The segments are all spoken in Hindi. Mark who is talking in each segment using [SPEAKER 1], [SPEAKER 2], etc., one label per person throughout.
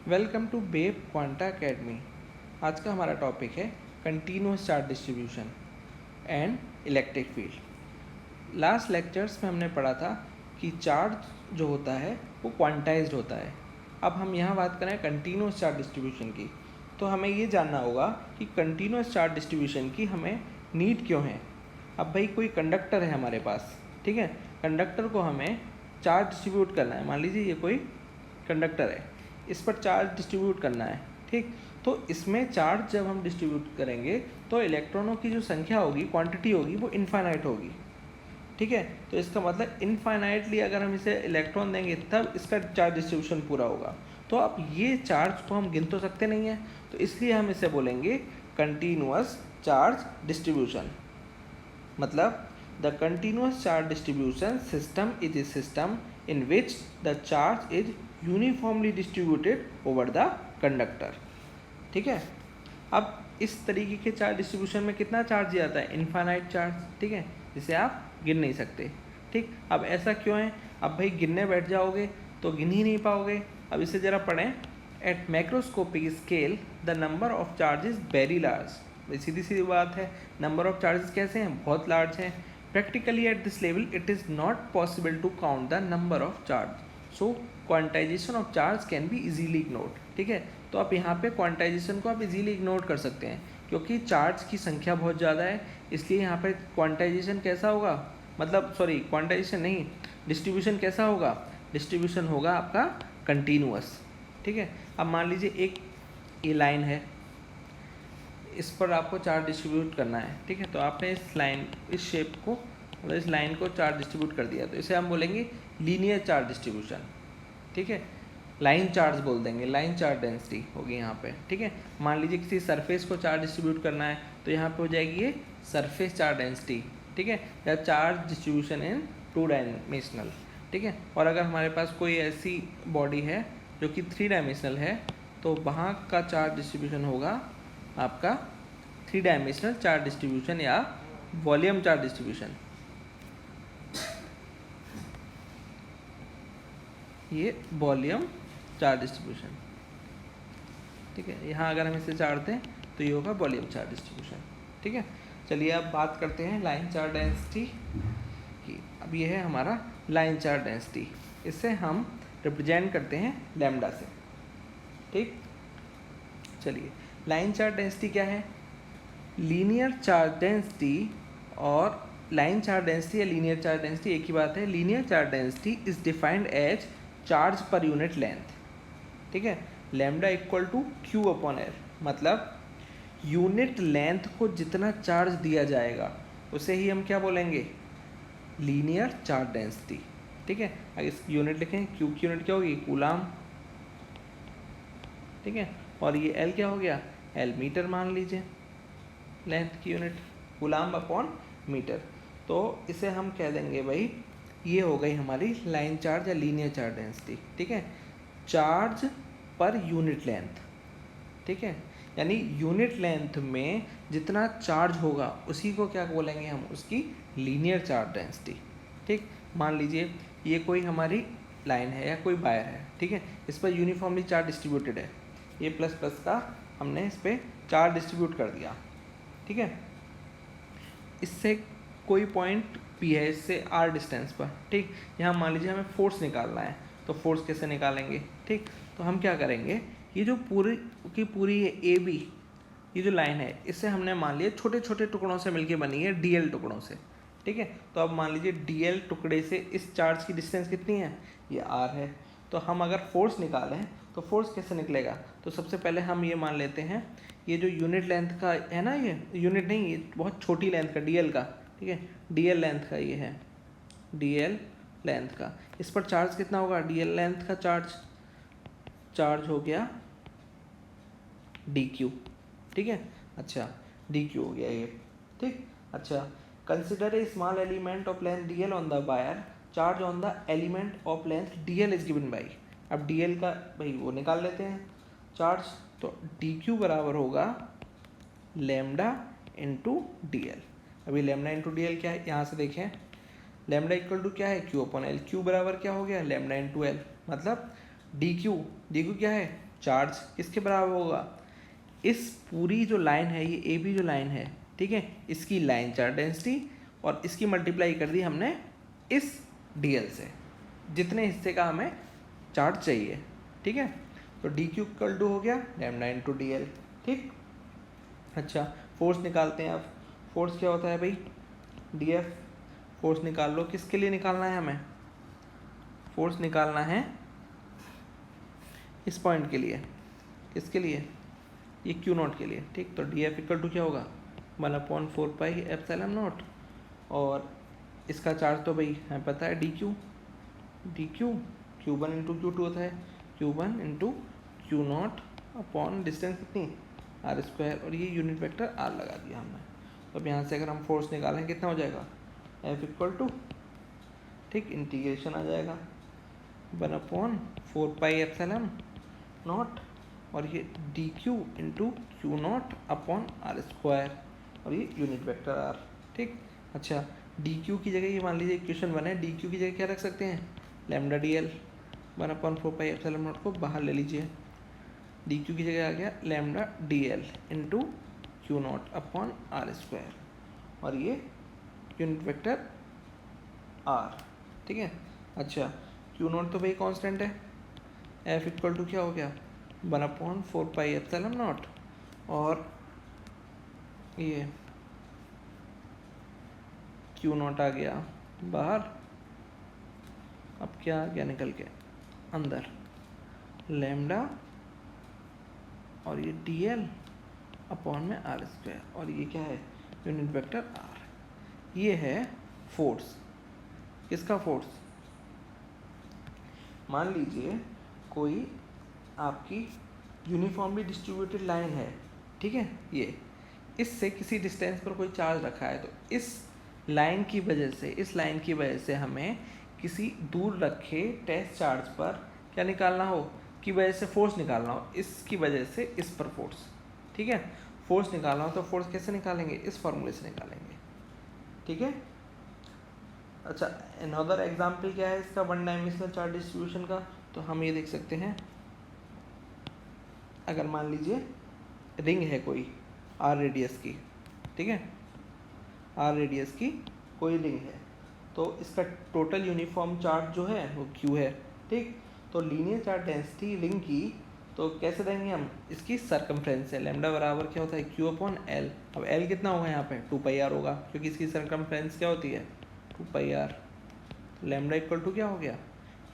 [SPEAKER 1] वेलकम टू बेब क्वांटा अकेडमी। आज का हमारा टॉपिक है continuous charge distribution and electric field. Last lectures में हमने पढ़ा था कि चार्ज जो होता है वो क्वांटाइज्ड होता है। अब हम यहाँ बात करें कंटिन्यूस चार्ज डिस्ट्रीब्यूशन की, तो हमें ये जानना होगा कि कंटिन्यूस चार्ज डिस्ट्रीब्यूशन की हमें नीड क्यों है। अब भाई कोई कंडक्टर है हमारे पास, ठीक है, कंडक्टर को हमें चार्ज डिस्ट्रीब्यूट करना है। मान लीजिए ये कोई कंडक्टर है, इस पर चार्ज डिस्ट्रीब्यूट करना है, ठीक। तो इसमें चार्ज जब हम डिस्ट्रीब्यूट करेंगे तो इलेक्ट्रॉनों की जो संख्या होगी, क्वांटिटी होगी, वो इनफाइनाइट होगी, ठीक है। तो इसका मतलब इनफाइनाइटली अगर हम इसे इलेक्ट्रॉन देंगे तब इसका चार्ज डिस्ट्रीब्यूशन पूरा होगा। तो अब ये चार्ज को हम गिन तो सकते नहीं हैं, तो इसलिए हम इसे बोलेंगे कंटिन्यूअस चार्ज डिस्ट्रीब्यूशन। मतलब the continuous charge distribution system is a system in which the charge is uniformly distributed over the conductor, ठीक है। अब इस तरीके के चार्ज डिस्ट्रीब्यूशन में कितना चार्ज दिया जाता है? इनफाइनाइट चार्ज, ठीक है, जिसे आप गिन नहीं सकते, ठीक। अब ऐसा क्यों है? अब भाई गिनने बैठ जाओगे तो गिन ही नहीं पाओगे। अब इसे ज़रा पढ़ें। At macroscopic scale the number of charges very large. सीधी सीधी बात है, नंबर ऑफ चार्जेस कैसे हैं? बहुत लार्ज हैं। Practically at this level it is not possible to count the number of charge, so quantization of charge can be easily ignored, ठीक है। तो आप यहाँ पे क्वांटाइजेशन को आप इजीली इग्नोर कर सकते हैं, क्योंकि चार्ज की संख्या बहुत ज़्यादा है, इसलिए यहाँ पे क्वांटाइजेशन कैसा होगा, मतलब सॉरी क्वांटाइजेशन नहीं, डिस्ट्रीब्यूशन कैसा होगा? डिस्ट्रीब्यूशन होगा आपका कंटिन्यूअस, ठीक है। अब मान लीजिए एक ये लाइन है, इस पर आपको चार्ज डिस्ट्रीब्यूट करना है, ठीक है। तो आपने इस लाइन, इस शेप को, मतलब इस लाइन को चार्ज डिस्ट्रीब्यूट कर दिया, तो इसे हम बोलेंगे लीनियर चार्ज डिस्ट्रीब्यूशन, ठीक है। लाइन चार्ज बोल देंगे, लाइन चार्ज डेंसिटी होगी यहाँ पे, ठीक है। मान लीजिए किसी सरफेस को चार्ज डिस्ट्रीब्यूट करना है, तो यहाँ पे हो जाएगी ये सरफेस चार्ज डेंसिटी, ठीक है, या charge distribution in two dimensional, ठीक है। और अगर हमारे पास कोई ऐसी बॉडी है जो कि थ्री डायमेंशनल है, तो वहाँ का चार्ज डिस्ट्रीब्यूशन होगा आपका थ्री डायमेंशनल चार्ज डिस्ट्रीब्यूशन या वॉल्यूम चार्ज डिस्ट्रीब्यूशन। ये वॉल्यूम चार्ज डिस्ट्रीब्यूशन, ठीक है। यहाँ अगर हम इसे चार्ज दें तो ये होगा वॉल्यूम चार्ज डिस्ट्रीब्यूशन, ठीक है। चलिए अब बात करते हैं लाइन चार्ज डेंसिटी की। अब ये है हमारा लाइन चार्ज डेंसिटी, इससे हम रिप्रेजेंट करते हैं लैम्डा से, ठीक। चलिए लाइन चार्ज डेंसिटी क्या है? लीनियर चार्ज डेंसिटी और लाइन चार्ज डेंसिटी या लीनियर चार्ज डेंसिटी एक ही बात है। Linear charge density is defined as charge per unit length, ठीक है। Lambda equal to q upon l, मतलब यूनिट लेंथ को जितना चार्ज दिया जाएगा उसे ही हम क्या बोलेंगे? लीनियर चार्ज डेंसिटी, ठीक है। अगर इस यूनिट लिखें, क्यू की यूनिट क्या होगी? कूलाम, ठीक है। और ये एल क्या हो गया? एल मीटर मान लीजिए, लेंथ की यूनिट कूलाम अपॉन मीटर। तो इसे हम कह देंगे भाई, ये हो गई हमारी लाइन चार्ज या लीनियर चार्ज डेंसिटी, ठीक है। चार्ज पर यूनिट लेंथ, ठीक है, यानी यूनिट लेंथ में जितना चार्ज होगा उसी को क्या बोलेंगे हम? उसकी लीनियर चार्ज डेंसिटी, ठीक। मान लीजिए ये कोई हमारी लाइन है या कोई वायर है, ठीक है, इस पर यूनिफॉर्मली चार्ज डिस्ट्रीब्यूटेड है, ये प्लस प्लस का हमने इस पर चार्ज डिस्ट्रीब्यूट कर दिया, ठीक है। इससे कोई पॉइंट पी है, इससे आर डिस्टेंस पर, ठीक। यहाँ मान लीजिए हमें फोर्स निकालना है, तो फोर्स कैसे निकालेंगे, ठीक। तो हम क्या करेंगे, ये जो पूरी की पूरी ए बी ये जो लाइन है, इससे हमने मान लिया छोटे छोटे टुकड़ों से मिलके बनी है, डीएल टुकड़ों से, ठीक है। तो अब मान लीजिए डीएल टुकड़े से इस चार्ज की डिस्टेंस कितनी है? ये आर है। तो हम अगर फोर्स निकालें तो फोर्स कैसे निकलेगा? तो सबसे पहले हम ये मान लेते हैं, ये जो यूनिट लेंथ का है ना, ये यूनिट नहीं, ये बहुत छोटी लेंथ का, डीएल का, ठीक है, डीएल लेंथ का ये है, डीएल लेंथ का, इस पर चार्ज कितना होगा? डीएल लेंथ का चार्ज हो गया डी क्यू, ठीक है। अच्छा, डी क्यू हो गया ये, ठीक। अच्छा, consider a small element of length DL on the wire, charge on the element of length DL is given by, अब डीएल का भाई वो निकाल लेते हैं चार्ज, तो डी क्यू बराबर होगा लेमडा इंटू डी एल। अभी लेमडा इंटू डी एल क्या है? यहाँ से देखें, लेमडा इक्वल टू क्या है? Q upon L. क्यू बराबर क्या हो गया? लेमडा इंटू एल, मतलब डी क्यू क्या है? चार्ज किसके बराबर होगा, इस पूरी जो लाइन है, ये ए बी जो लाइन है, ठीक है, इसकी लाइन चार्ज डेंसिटी और इसकी मल्टीप्लाई कर दी हमने इस डीएल से, जितने हिस्से का हमें चार्ज चाहिए, ठीक है। तो डी क्यू इक्वल टू हो गया लैम्डा इंटू डी एल, ठीक। अच्छा, फोर्स निकालते हैं अब। फोर्स क्या होता है भाई, डी एफ। फोर्स निकाल लो, किसके लिए निकालना है हमें, फोर्स निकालना है इस पॉइंट के लिए, किसके लिए, ये क्यू नॉट के लिए, ठीक। तो डी एफ इक्वल टू क्या होगा 1/4 एप्सिलॉन नॉट, और इसका चार्ज तो भाई हमें पता है d Q Q1 into Q2 होता है, Q1 into Q naught upon distance कितनी r², और ये यूनिट वेक्टर r लगा दिया हमने। तो अब यहाँ से अगर हम फोर्स निकालें कितना हो जाएगा, F इक्वल टू, ठीक, इंटीग्रेशन आ जाएगा 1/4 एप्सिलॉन नॉट, और ये D Q into Q naught upon r², और ये यूनिट वेक्टर r, ठीक। अच्छा, डी क्यू की जगह ये मान लीजिए इक्वेशन 1 है, डी क्यू की जगह क्या रख सकते हैं, lambda D L 1/4 epsilon not को बाहर ले लीजिए, डी क्यू की जगह आ गया lambda D L into Q naught upon r², और ये यूनिट वेक्टर r, ठीक है। अच्छा, क्यू नॉट तो भाई कांस्टेंट है, F इक्वल टू क्या हो गया 1/4 एप्सिलॉन नॉट, और ये क्यू नॉट आ गया बाहर, अब क्या आ गया निकल के अंदर, लैम्डा और ये डी एल अपॉन में r², और ये क्या है यूनिट वेक्टर r। ये है फोर्स, किसका फोर्स, मान लीजिए कोई आपकी यूनिफॉर्मली डिस्ट्रीब्यूटेड लाइन है, ठीक है, ये इससे किसी डिस्टेंस पर कोई चार्ज रखा है, तो इस लाइन की वजह से, इस लाइन की वजह से हमें किसी दूर रखे टेस्ट चार्ज पर क्या निकालना हो, की वजह से फोर्स निकालना हो, इसकी वजह से इस पर फोर्स, ठीक है। फोर्स निकालना हो तो फोर्स कैसे निकालेंगे, इस फॉर्मूले से निकालेंगे, ठीक है। अच्छा, अनदर एग्जाम्पल क्या है इसका, वन डायमेंशनल चार्ज डिस्ट्रीब्यूशन का, तो हम ये देख सकते हैं, अगर मान लीजिए रिंग है कोई r रेडियस की, ठीक है, r रेडियस की कोई रिंग है, तो इसका टोटल यूनिफॉर्म चार्ज जो है वो q है, ठीक। तो लीनियर चार्ज डेंसिटी रिंग की तो कैसे देंगे हम, इसकी सरकमफ्रेंस है, लैम्डा बराबर क्या होता है q/l। अब l कितना होगा यहाँ पे 2πr होगा, क्योंकि इसकी सरकमफ्रेंस क्या होती है 2πr, लैम्डा इक्वल टू क्या हो गया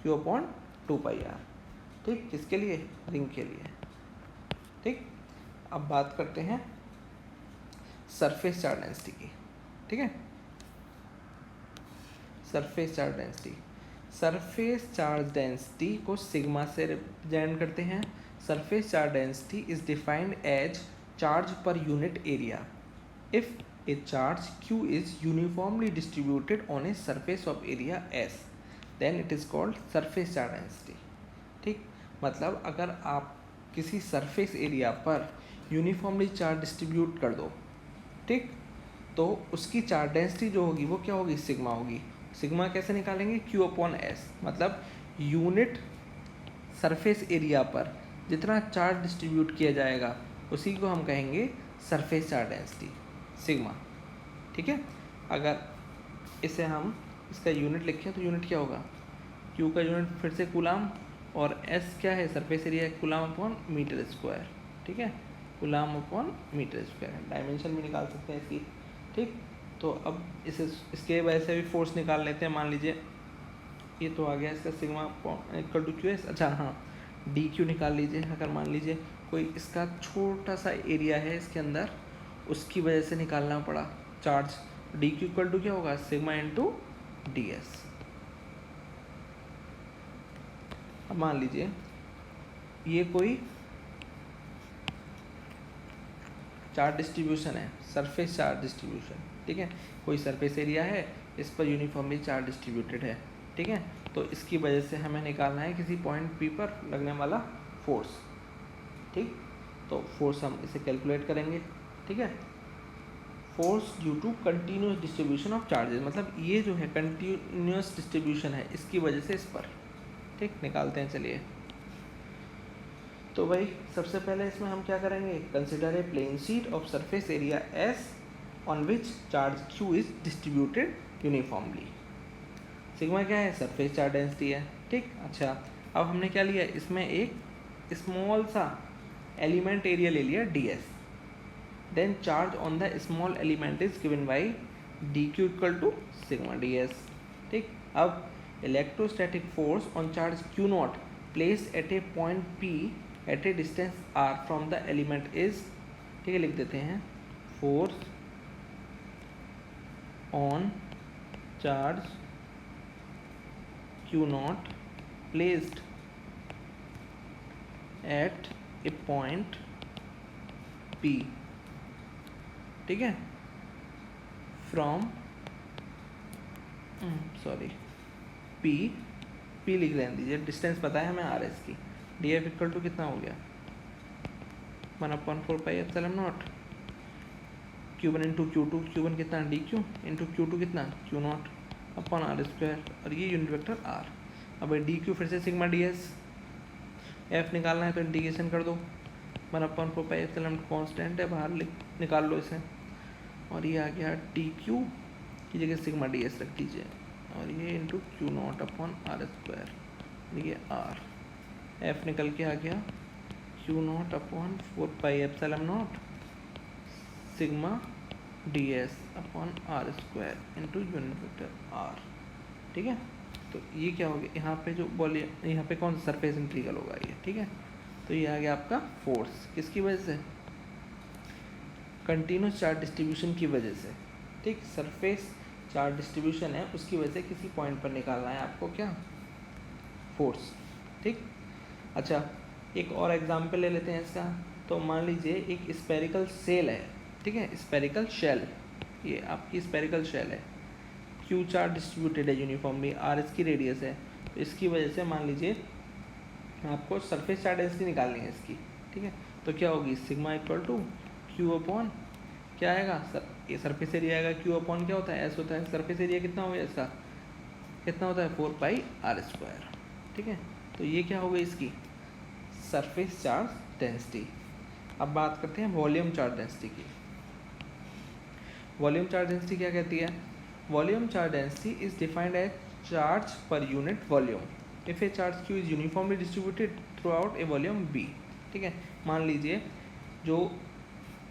[SPEAKER 1] q/2πr, ठीक, किसके लिए, रिंग के लिए, ठीक। अब बात करते हैं सरफेस चार्ज डेंसिटी की, ठीक है। Surface charge density, surface charge density को सिग्मा से रिप्रेजेंट करते हैं। Surface charge density is defined as charge per unit area if a charge q is uniformly distributed on a surface of area S, then it is called surface charge density, ठीक। मतलब अगर आप किसी सरफेस एरिया पर यूनिफॉर्मली चार्ज डिस्ट्रीब्यूट कर दो, ठीक, तो उसकी चार्ज डेंसिटी जो होगी वो क्या होगी, सिग्मा होगी। सिग्मा कैसे निकालेंगे, q/s, मतलब यूनिट सरफेस एरिया पर जितना चार्ज डिस्ट्रीब्यूट किया जाएगा उसी को हम कहेंगे सरफेस चार्ज डेंसिटी, सिग्मा, ठीक है। अगर इसे हम इसका यूनिट लिखें तो यूनिट क्या होगा, q का यूनिट फिर से कूलाम, और s क्या है surface area, coulomb upon metre square, ठीक है, coulomb upon metre square. Dimension भी निकाल सकते हैं इसकी, ठीक। तो अब इसके वजह से भी फोर्स निकाल लेते हैं। मान लीजिए ये तो आ गया इसका सिग्मा इक्वल टू QS। अच्छा हाँ, DQ निकाल लीजिए। अगर मान लीजिए कोई इसका छोटा सा एरिया है इसके अंदर, उसकी वजह से निकालना पड़ा चार्ज, DQ इक्वल टू क्या होगा, सिग्मा इंटू DS। अब मान लीजिए ये कोई चार्ज डिस्ट्रीब्यूशन है, सरफेस चार्ज डिस्ट्रीब्यूशन, ठीक है। कोई सरफेस एरिया है, इस पर यूनिफॉर्मली चार्ज डिस्ट्रीब्यूटेड है, ठीक है। तो इसकी वजह से हमें निकालना है किसी पॉइंट P पर लगने वाला फोर्स, ठीक। तो फोर्स हम इसे कैलकुलेट करेंगे, ठीक है। Force due to continuous distribution of charges, मतलब ये जो है कंटिन्यूस डिस्ट्रीब्यूशन है इसकी वजह से इस पर, ठीक। निकालते हैं, चलिए। तो भाई सबसे पहले इसमें हम क्या करेंगे, consider a plane sheet of surface area s on which charge q is distributed uniformly. Sigma क्या है, सरफेस चार्ज डेंसिटी है, ठीक। अच्छा, अब हमने क्या लिया, इसमें एक स्मॉल सा एलिमेंट एरिया ले लिया d s, then charge on the small element is given by d Q equal to sigma d s, ठीक। अब electrostatic force on charge q naught placed at a point p at a distance r from the element is, ठीक है, लिख देते हैं, force on charge q naught placed at a point p, ठीक है, फ्रॉम पी लिख लेने दीजिए, डिस्टेंस पता है हमें आर एस की, डी एफ इक्वल टू कितना हो गया 1/4 pi epsilon not Q1 into Q2, Q1 कितना डी क्यू इंटू Q2 कितना Q naught upon are square, और ये यूनिट वेक्टर आर। अब डी क्यू फिर से सिग्मा डी एस, एफ निकालना है तो इंटीग्रेशन कर दो, 1/4 पाई एप्सिलॉन कॉन्स्टेंट है, बाहर निकाल लो इसे, और ये आ गया डी क्यू की जगह सिग्मा डी एस रख दीजिए, और ये into Q naught upon are square, ये आर, एफ निकल के आ गया q naught upon 4 pi epsilon naught sigma d s upon are square into unit vector r, ठीक है। तो ये क्या हो गया, यहाँ पे जो वॉल्यूम, यहाँ पे कौन सा सरफेस इंटीग्रल होगा ये, ठीक है। तो ये आ गया आपका फोर्स, किसकी वजह से, कंटिन्यूस चार्ज डिस्ट्रीब्यूशन की वजह से, ठीक। सरफेस चार्ज डिस्ट्रीब्यूशन है, उसकी वजह से किसी पॉइंट पर निकालना है आपको क्या, फोर्स, ठीक। अच्छा, एक और एग्जांपल ले लेते हैं इसका। तो मान लीजिए एक स्पेरिकल सेल है, ठीक है, स्पेरिकल शेल, ये आपकी स्पेरिकल शेल है, क्यू चार्ज डिस्ट्रीब्यूटेड है यूनिफॉर्मली, आर इसकी रेडियस है, तो इसकी वजह से मान लीजिए आपको सरफेस चार्ज डेंसिटी निकालनी है इसकी, ठीक है। तो क्या होगी, sigma equal to q upon क्या आएगा, ये सरफेस एरिया आएगा, क्यू अपॉन क्या होता है, एस होता है, सरफेस एरिया कितना हो गया इसका, कितना होता है 4 पाई आर स्क्वायर, ठीक है। तो ये क्या हो गई इसकी सरफेस चार्ज डेंसिटी। अब बात करते हैं वॉल्यूम चार्ज डेंसिटी की। वॉल्यूम चार्ज डेंसिटी क्या कहती है, volume charge density is defined as charge per unit volume if a charge q is uniformly distributed throughout a volume b, ठीक है। मान लीजिए जो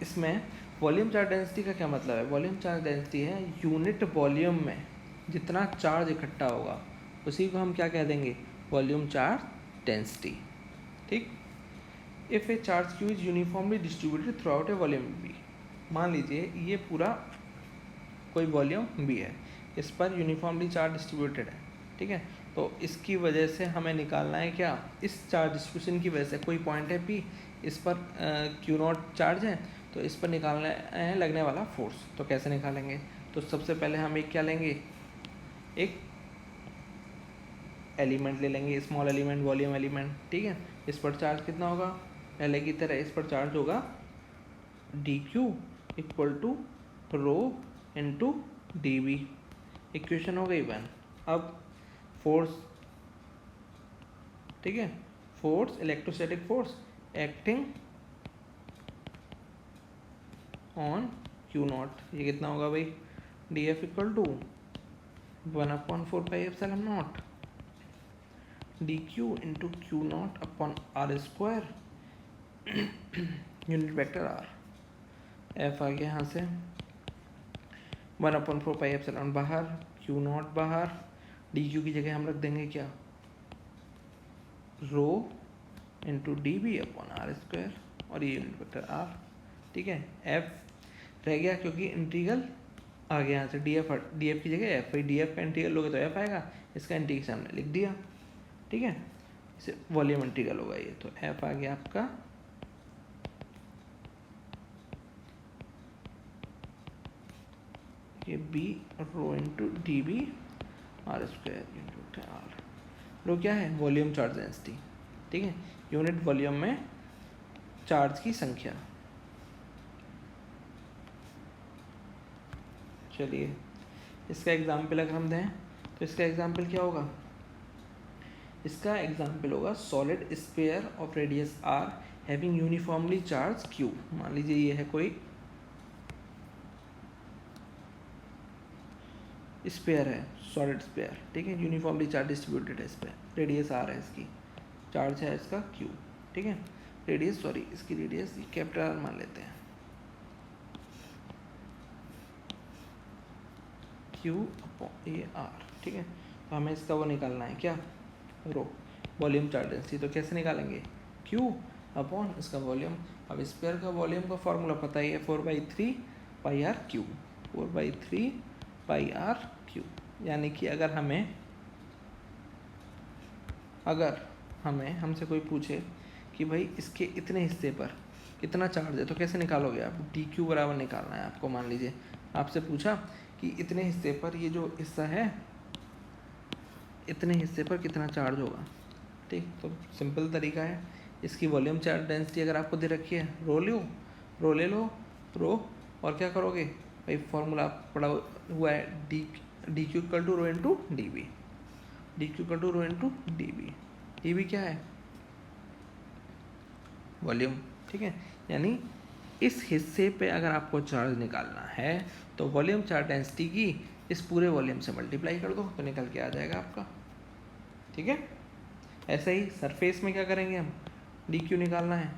[SPEAKER 1] इसमें वॉल्यूम चार्ज डेंसिटी का क्या मतलब है, वॉल्यूम चार्ज डेंसिटी है यूनिट वॉल्यूम में जितना चार्ज इकट्ठा होगा उसी को हम क्या कह देंगे, वॉल्यूम चार्ज डेंसिटी, ठीक। If a charge q is uniformly distributed throughout a volume b, मान लीजिए ये पूरा कोई वॉल्यूम बी है, इस पर यूनिफॉर्मली चार्ज डिस्ट्रीब्यूटेड है, ठीक है। तो इसकी वजह से हमें निकालना है क्या, इस चार्ज डिस्ट्रीब्यूशन की वजह से कोई पॉइंट है पी, इस पर क्यू नॉट चार्ज है, तो इस पर निकालना है लगने वाला फोर्स। तो कैसे निकालेंगे, तो सबसे पहले हम एक क्या लेंगे, एक एलिमेंट ले लेंगे, स्मॉल एलिमेंट, वॉल्यूम एलिमेंट, ठीक है। इस पर चार्ज कितना होगा, पहले की तरह इस पर चार्ज होगा D Q equal to rho into D B, equation हो गई 1। अब फोर्स, ठीक है, force electrostatic force acting on Q naught, ये कितना होगा भाई, D F equal to 1/4 pi epsilon naught D Q into Q naught upon are square unit vector R, F आ गया यहाँ से 1/4 पाई एप्सिलॉन बाहर, क्यू नॉट बाहर, डी क्यू की जगह हम रख देंगे क्या, रो into D b upon are square, और ये यूनिट वेक्टर आर, ठीक है। एफ रह गया क्योंकि इंटीग्रल आ गया यहाँ से, डी एफ की जगह एफ, भाई डी एफ का इंटीग्रल लोगे तो एफ आएगा, इसका इंटीग्रेशन हमने लिख दिया, ठीक है। इसे वॉल्यूम इंटीग्रल होगा ये, तो एफ आ गया आपका ये B rho into D B R square into R, rho क्या है, वॉल्यूम चार्ज डेंसिटी, ठीक है, यूनिट वॉल्यूम में चार्ज की संख्या। चलिए इसका एग्जाम्पल अगर हम दें तो इसका एग्जाम्पल क्या होगा, इसका एग्जाम्पल होगा solid sphere of radius r having uniformly charge q। मान लीजिए ये है कोई स्फीयर है, सॉलिड स्फीयर, ठीक है, यूनिफॉर्मली चार्ज डिस्ट्रीब्यूटेड है, इस पर रेडियस r है, इसकी चार्ज है इसका q, ठीक है, रेडियस, सॉरी इसकी रेडियस कैपिटल R मान लेते हैं, q अपॉन ये r, ठीक है। तो हमें इसका वो निकालना है क्या, रो, वॉल्यूम चार्ज डेंसिटी। तो कैसे निकालेंगे, q अपॉन इसका वॉल्यूम। अब स्फीयर का वॉल्यूम का फॉर्मूला पता ही है, 4/3 pi R cube, 4/3 pi R cube. यानी कि अगर हमें हमसे कोई पूछे कि भाई इसके इतने हिस्से पर कितना चार्ज है, तो कैसे निकालोगे आप, डी क्यू बराबर निकालना है आपको। मान लीजिए आपसे पूछा कि इतने हिस्से पर ये जो हिस्सा है, इतने हिस्से पर कितना चार्ज होगा, ठीक। तो सिंपल तरीका है, इसकी वॉल्यूम चार्ज डेंसिटी अगर आपको दे रखी है, रो ले लो रो, और क्या करोगे भाई, फॉर्मूला पड़ा हुआ है d Q equal to rho into D b, d Q equal to rho into D b क्या है, वॉल्यूम, ठीक है। यानी इस हिस्से पे अगर आपको चार्ज निकालना है तो वॉल्यूम चार्ज डेंसिटी की इस पूरे वॉल्यूम से मल्टीप्लाई कर दो तो निकल के आ जाएगा आपका, ठीक है। ऐसे ही सरफेस में क्या करेंगे हम, डी क्यू निकालना है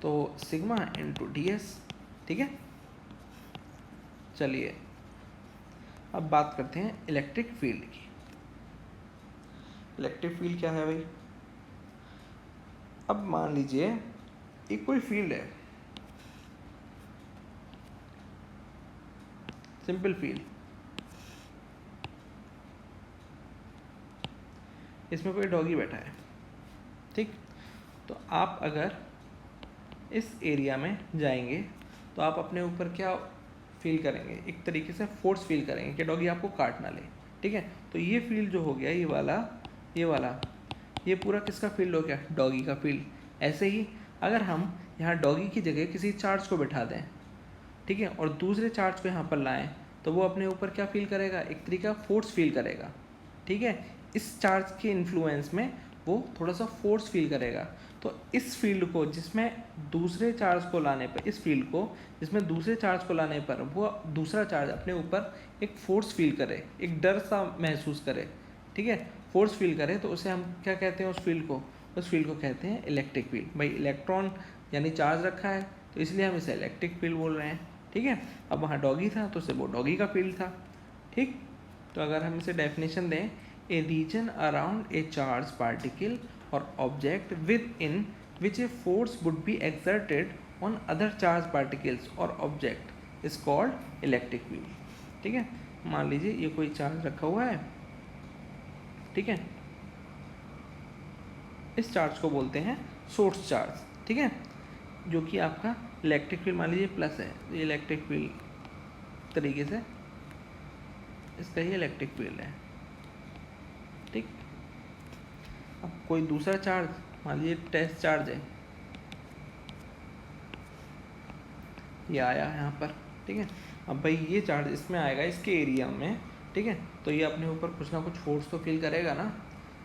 [SPEAKER 1] तो सिग्मा इंटू डी एस, ठीक है। चलिए अब बात करते हैं इलेक्ट्रिक फील्ड की। इलेक्ट्रिक फील्ड क्या है भाई, अब मान लीजिए एक कोई फील्ड है, सिंपल फील्ड, इसमें कोई डॉगी बैठा है, ठीक। तो आप अगर इस एरिया में जाएंगे तो आप अपने ऊपर क्या फील करेंगे, एक तरीके से फोर्स फील करेंगे कि डॉगी आपको काट ना ले, ठीक है। तो ये फील्ड जो हो गया, ये पूरा किसका फील्ड हो गया, डॉगी का फील्ड। ऐसे ही अगर हम यहाँ डॉगी की जगह किसी चार्ज को बैठा दें, ठीक है, और दूसरे चार्ज को यहाँ पर लाएं, तो वो अपने ऊपर क्या फील करेगा, एक तरीके का फोर्स फील करेगा, ठीक है। इस चार्ज के इन्फ्लुएंस में वो थोड़ा सा फोर्स फील करेगा। तो इस फील्ड को जिसमें दूसरे चार्ज को लाने पर, इस फील्ड को जिसमें दूसरे चार्ज को लाने पर वो दूसरा चार्ज अपने ऊपर एक फोर्स फील करे, एक डर सा महसूस करे, ठीक है, फोर्स फील करे, तो उसे हम क्या कहते हैं, उस फील्ड को कहते हैं इलेक्ट्रिक फील्ड। भाई इलेक्ट्रॉन यानी चार्ज रखा है तो इसलिए हम इसे इलेक्ट्रिक फील्ड बोल रहे हैं, ठीक है। अब वहाँ डॉगी था तो उसे वो डॉगी का फील्ड था, ठीक। तो अगर हम इसे डेफिनेशन दें, a region around a charge particle or object within which a force would be exerted on other charged particles or object is called electric field, ठीक है। मान लीजिए ये कोई चार्ज रखा हुआ है, ठीक है, इस चार्ज को बोलते हैं सोर्स चार्ज, ठीक है, जो कि आपका इलेक्ट्रिक फील्ड मान लीजिए प्लस है, ये इलेक्ट्रिक फील्ड तरीके से इसका ही इलेक्ट्रिक फील्ड है, ठीक। अब कोई दूसरा चार्ज मान लीजिए टेस्ट चार्ज है, ये आया यहाँ पर, ठीक है। अब भाई ये चार्ज इसमें आएगा, इसके एरिया में, ठीक है, तो ये अपने ऊपर कुछ ना कुछ फोर्स तो फील करेगा ना।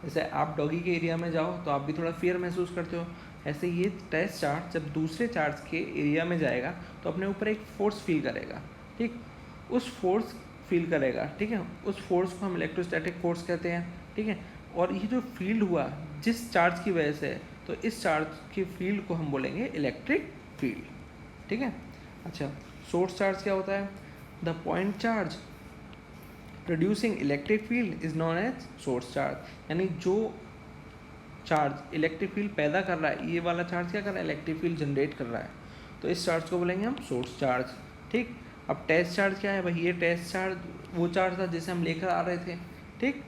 [SPEAKER 1] जैसे आप डॉगी के एरिया में जाओ तो आप भी थोड़ा फियर महसूस करते हो, ऐसे ये टेस्ट चार्ज जब दूसरे चार्ज के एरिया में जाएगा तो अपने ऊपर एक फोर्स फील करेगा, ठीक। उस फोर्स फील करेगा, ठीक है, उस फोर्स को हम इलेक्ट्रोस्टैटिक फोर्स कहते हैं, ठीक है। और ये जो फील्ड हुआ जिस चार्ज की वजह से, तो इस चार्ज की फील्ड को हम बोलेंगे इलेक्ट्रिक फील्ड, ठीक है। अच्छा, सोर्स चार्ज क्या होता है, the point charge producing electric field is known as source charge. यानी जो चार्ज इलेक्ट्रिक फील्ड पैदा कर रहा है, ये वाला चार्ज क्या कर रहा है, इलेक्ट्रिक फील्ड जनरेट कर रहा है, तो इस चार्ज को बोलेंगे हम सोर्स चार्ज, ठीक। अब टेस्ट चार्ज क्या है भाई, ये टेस्ट चार्ज वो चार्ज था जिसे हम लेकर आ रहे थे, ठीक।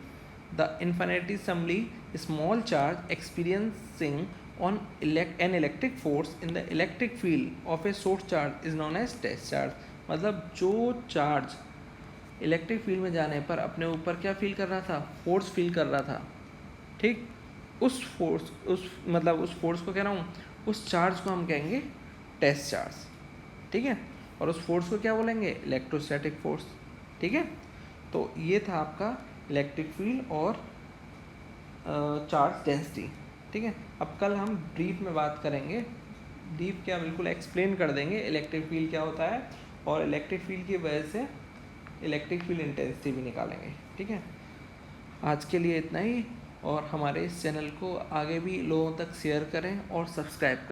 [SPEAKER 1] The infinitesimally small charge experiencing on an electric force in the electric field of a source charge is known as test charge। मतलब जो चार्ज इलेक्ट्रिक फील्ड में जाने पर अपने ऊपर क्या फील कर रहा था, फोर्स फील कर रहा था, ठीक। उस फोर्स को कह रहा हूँ, उस चार्ज को हम कहेंगे टेस्ट चार्ज, ठीक है। और उस फोर्स को क्या बोलेंगे, इलेक्ट्रोस्टैटिक फोर्स, ठीक है। तो ये था आपका इलेक्ट्रिक फील्ड और चार्ज डेंसिटी। ठीक है, अब कल हम ब्रीफ में बात करेंगे, ब्रीफ क्या बिल्कुल एक्सप्लेन कर देंगे इलेक्ट्रिक फील्ड क्या होता है, और इलेक्ट्रिक फील्ड की वजह से इलेक्ट्रिक फील्ड इंटेंसिटी भी निकालेंगे। ठीक है, आज के लिए इतना ही, और हमारे इस चैनल को आगे भी लोगों तक शेयर करें और सब्सक्राइब करें।